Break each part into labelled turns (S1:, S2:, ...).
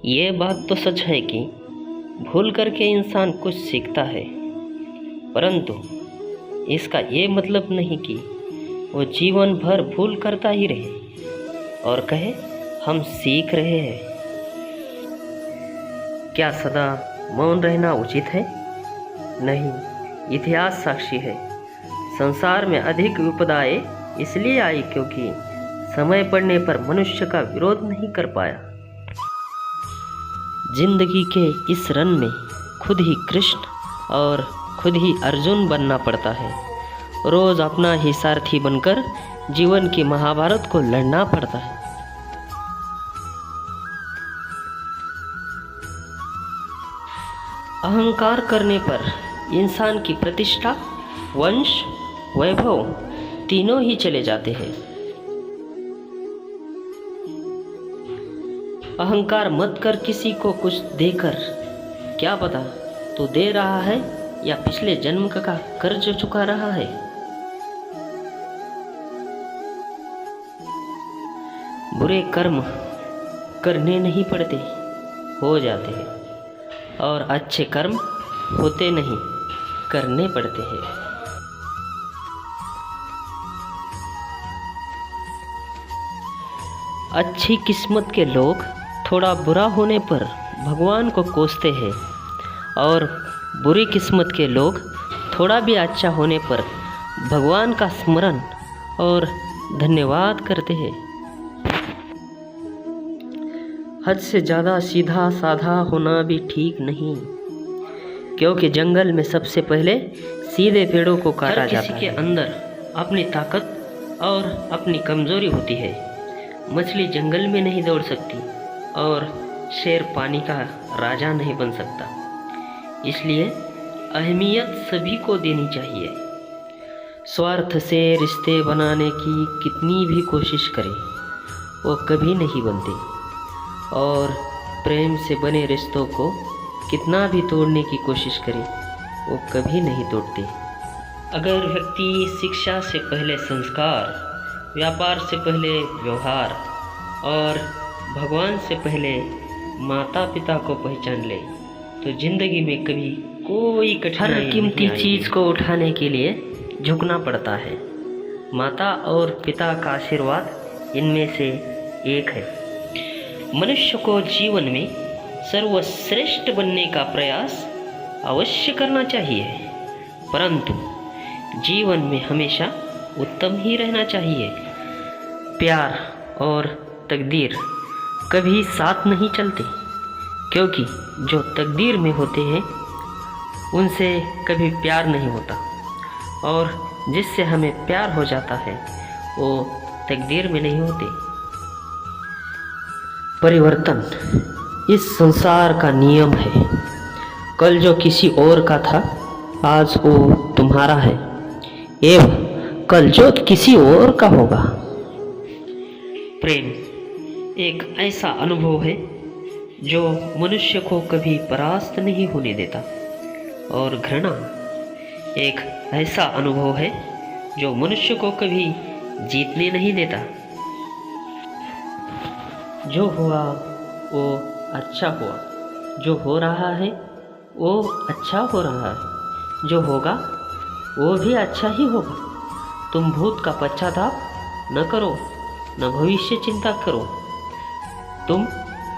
S1: ये बात तो सच है कि भूल करके इंसान कुछ सीखता है, परंतु इसका ये मतलब नहीं कि वो जीवन भर भूल करता ही रहे और कहे हम सीख रहे हैं। क्या सदा मौन रहना उचित है? नहीं, इतिहास साक्षी है। संसार में अधिक विपदाएं इसलिए आई क्योंकि समय पड़ने पर मनुष्य का विरोध नहीं कर पाया। जिंदगी के इस रन में खुद ही कृष्ण और खुद ही अर्जुन बनना पड़ता है। रोज अपना ही सारथी बनकर जीवन की महाभारत को लड़ना पड़ता है। अहंकार करने पर इंसान की प्रतिष्ठा, वंश, वैभव तीनों ही चले जाते हैं। अहंकार मत कर किसी को कुछ देकर, क्या पता तू दे रहा है या पिछले जन्म का कर्ज चुका रहा है। बुरे कर्म करने नहीं पड़ते, हो जाते हैं, और अच्छे कर्म होते नहीं, करने पड़ते हैं। अच्छी किस्मत के लोग थोड़ा बुरा होने पर भगवान को कोसते हैं और बुरी किस्मत के लोग थोड़ा भी अच्छा होने पर भगवान का स्मरण और धन्यवाद करते हैं। हद से ज़्यादा सीधा साधा होना भी ठीक नहीं, क्योंकि जंगल में सबसे पहले सीधे पेड़ों को काटा जाता है। किसी के अंदर अपनी ताकत और अपनी कमजोरी होती है। मछली जंगल में नहीं दौड़ सकती और शेर पानी का राजा नहीं बन सकता। इसलिए अहमियत सभी को देनी चाहिए। स्वार्थ से रिश्ते बनाने की कितनी भी कोशिश करें, वो कभी नहीं बनते, और प्रेम से बने रिश्तों को कितना भी तोड़ने की कोशिश करें, वो कभी नहीं तोड़ते। अगर व्यक्ति शिक्षा से पहले संस्कार, व्यापार से पहले व्यवहार और भगवान से पहले माता पिता को पहचान ले, तो जिंदगी में कभी कोई कठिनाई नहीं। हर कीमती चीज़ को उठाने के लिए झुकना पड़ता है। माता और पिता का आशीर्वाद इनमें से एक है। मनुष्य को जीवन में सर्वश्रेष्ठ बनने का प्रयास अवश्य करना चाहिए, परंतु जीवन में हमेशा उत्तम ही रहना चाहिए। प्यार और तकदीर कभी साथ नहीं चलते, क्योंकि जो तकदीर में होते हैं उनसे कभी प्यार नहीं होता, और जिससे हमें प्यार हो जाता है वो तकदीर में नहीं होते। परिवर्तन इस संसार का नियम है। कल जो किसी और का था, आज वो तुम्हारा है, एवं कल जो किसी और का होगा। प्रेम एक ऐसा अनुभव है जो मनुष्य को कभी परास्त नहीं होने देता, और घृणा एक ऐसा अनुभव है जो मनुष्य को कभी जीतने नहीं देता। जो हुआ वो अच्छा हुआ, जो हो रहा है वो अच्छा हो रहा है, जो होगा वो भी अच्छा ही होगा। तुम भूत का पश्चाताप न करो, न भविष्य चिंता करो। तुम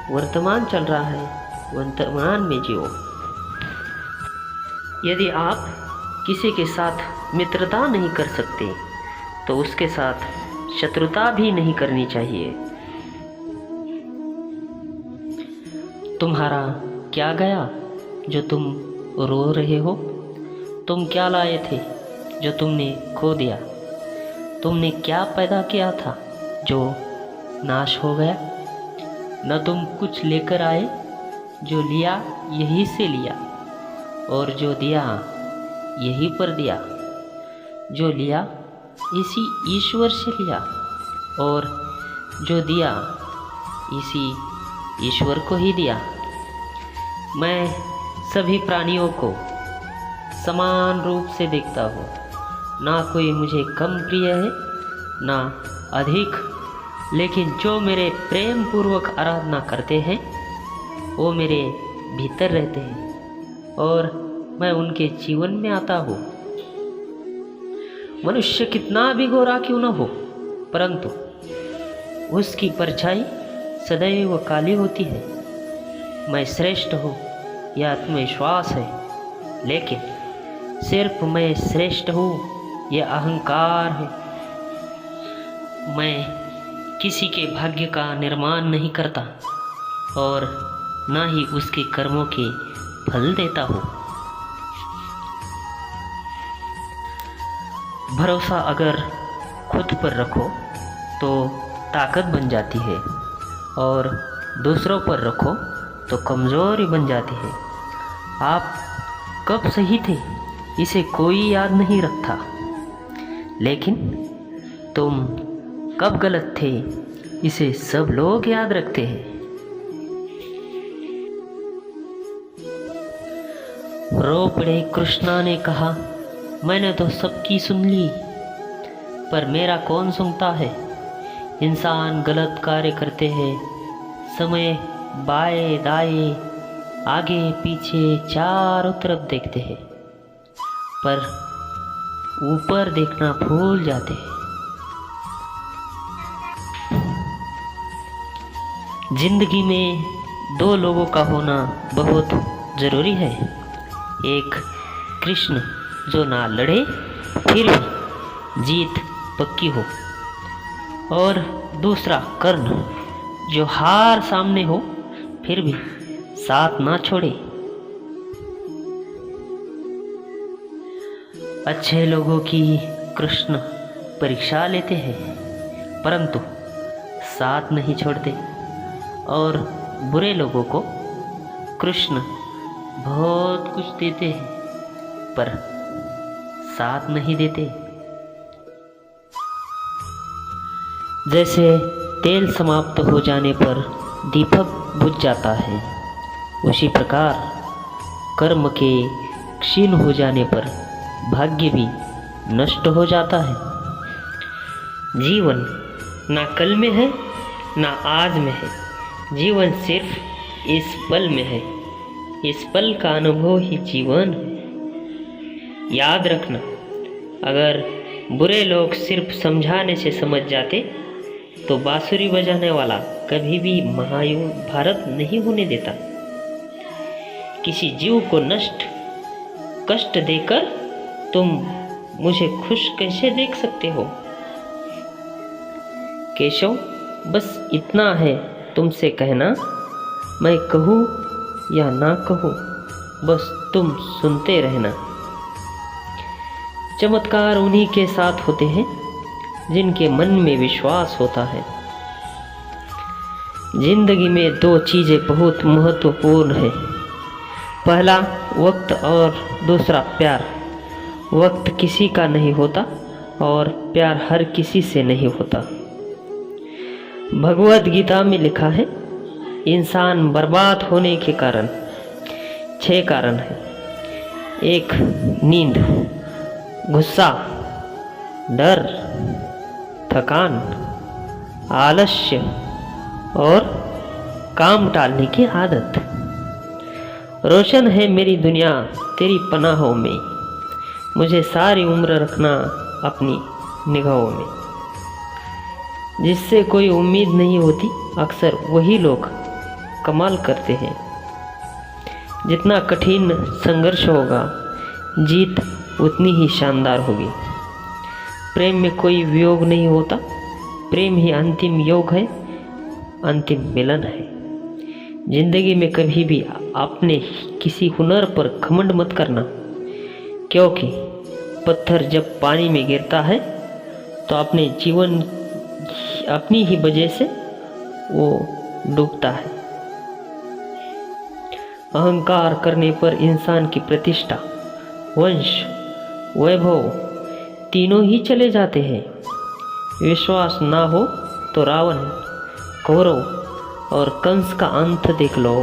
S1: वर्तमान चल रहा है, वर्तमान में जियो। यदि आप किसी के साथ मित्रता नहीं कर सकते, तो उसके साथ शत्रुता भी नहीं करनी चाहिए। तुम्हारा क्या गया जो तुम रो रहे हो? तुम क्या लाए थे जो तुमने खो दिया? तुमने क्या पैदा किया था जो नाश हो गया? न तुम कुछ लेकर आए, जो लिया यहीं से लिया, और जो दिया यहीं पर दिया। जो लिया इसी ईश्वर से लिया, और जो दिया इसी ईश्वर को ही दिया। मैं सभी प्राणियों को समान रूप से देखता हूँ, ना कोई मुझे कम प्रिय है ना अधिक, लेकिन जो मेरे प्रेम पूर्वक आराधना करते हैं वो मेरे भीतर रहते हैं और मैं उनके जीवन में आता हूँ। मनुष्य कितना भी गोरा क्यों न हो, परंतु उसकी परछाई सदैव काली होती है। मैं श्रेष्ठ हूँ यह आत्मविश्वास है, लेकिन सिर्फ मैं श्रेष्ठ हूँ यह अहंकार है। मैं किसी के भाग्य का निर्माण नहीं करता और न ही उसके कर्मों के फल देता हूँ। भरोसा अगर खुद पर रखो तो ताकत बन जाती है और दूसरों पर रखो तो कमज़ोरी बन जाती है। आप कब सही थे इसे कोई याद नहीं रखता, लेकिन तुम कब गलत थे इसे सब लोग याद रखते हैं। रो पड़े कृष्णा ने कहा, मैंने तो सबकी सुन ली, पर मेरा कौन सुनता है। इंसान गलत कार्य करते हैं, समय बाएं दाएं आगे पीछे चारों तरफ देखते हैं, पर ऊपर देखना भूल जाते हैं। जिंदगी में दो लोगों का होना बहुत ज़रूरी है। एक कृष्ण जो ना लड़े फिर भी जीत पक्की हो, और दूसरा कर्ण जो हार सामने हो फिर भी साथ ना छोड़े। अच्छे लोगों की कृष्ण परीक्षा लेते हैं, परंतु साथ नहीं छोड़ते, और बुरे लोगों को कृष्ण बहुत कुछ देते हैं पर साथ नहीं देते। जैसे तेल समाप्त हो जाने पर दीपक बुझ जाता है, उसी प्रकार कर्म के क्षीण हो जाने पर भाग्य भी नष्ट हो जाता है। जीवन ना कल में है ना आज में है, जीवन सिर्फ इस पल में है। इस पल का अनुभव ही जीवन है। याद रखना, अगर बुरे लोग सिर्फ समझाने से समझ जाते तो बांसुरी बजाने वाला कभी भी महाभारत नहीं होने देता। किसी जीव को कष्ट देकर तुम मुझे खुश कैसे देख सकते हो। केशव, बस इतना है तुमसे कहना, मैं कहूँ या ना कहूँ बस तुम सुनते रहना। चमत्कार उन्हीं के साथ होते हैं जिनके मन में विश्वास होता है। जिंदगी में दो चीज़ें बहुत महत्वपूर्ण है, पहला वक्त और दूसरा प्यार। वक्त किसी का नहीं होता और प्यार हर किसी से नहीं होता। भगवद गीता में लिखा है, इंसान बर्बाद होने के कारण 6 कारण है। 1 नींद, गुस्सा, डर, थकान, आलस्य और काम टालने की आदत। रोशन है मेरी दुनिया तेरी पनाहों में, मुझे सारी उम्र रखना अपनी निगाहों में। जिससे कोई उम्मीद नहीं होती अक्सर वही लोग कमाल करते हैं। जितना कठिन संघर्ष होगा जीत उतनी ही शानदार होगी। प्रेम में कोई वियोग नहीं होता, प्रेम ही अंतिम योग है, अंतिम मिलन है। जिंदगी में कभी भी अपने किसी हुनर पर घमंड मत करना, क्योंकि पत्थर जब पानी में गिरता है तो अपनी ही वजह से वो डूबता है। अहंकार करने पर इंसान की प्रतिष्ठा, वंश, वैभव तीनों ही चले जाते हैं। विश्वास ना हो तो रावण, कौरव और कंस का अंत देख लो।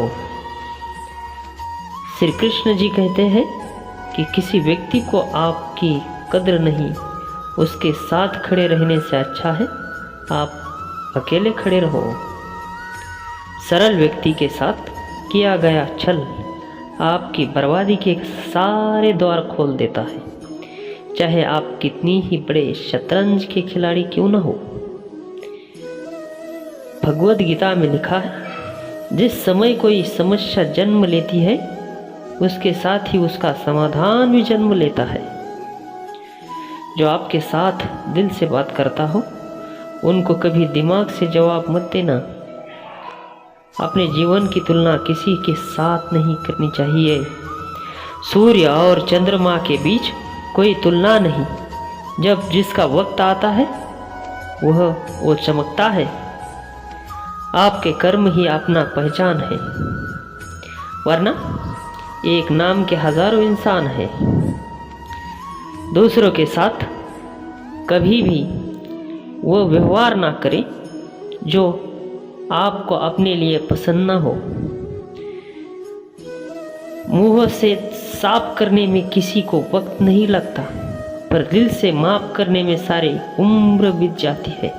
S1: श्री कृष्ण जी कहते हैं कि किसी व्यक्ति को आपकी कद्र नहीं, उसके साथ खड़े रहने से अच्छा है आप अकेले खड़े रहो। सरल व्यक्ति के साथ किया गया छल आपकी बर्बादी के सारे द्वार खोल देता है, चाहे आप कितनी ही बड़े शतरंज के खिलाड़ी क्यों न हो। भगवद गीता में लिखा है, जिस समय कोई समस्या जन्म लेती है उसके साथ ही उसका समाधान भी जन्म लेता है। जो आपके साथ दिल से बात करता हो उनको कभी दिमाग से जवाब मत देना। अपने जीवन की तुलना किसी के साथ नहीं करनी चाहिए। सूर्य और चंद्रमा के बीच कोई तुलना नहीं। जब जिसका वक्त आता है वो चमकता है। आपके कर्म ही अपना पहचान है, वरना एक नाम के हजारों इंसान हैं। दूसरों के साथ कभी भी वो व्यवहार ना करें जो आपको अपने लिए पसंद ना हो। मुंह से साफ करने में किसी को वक्त नहीं लगता, पर दिल से माफ करने में सारी उम्र बीत जाती है।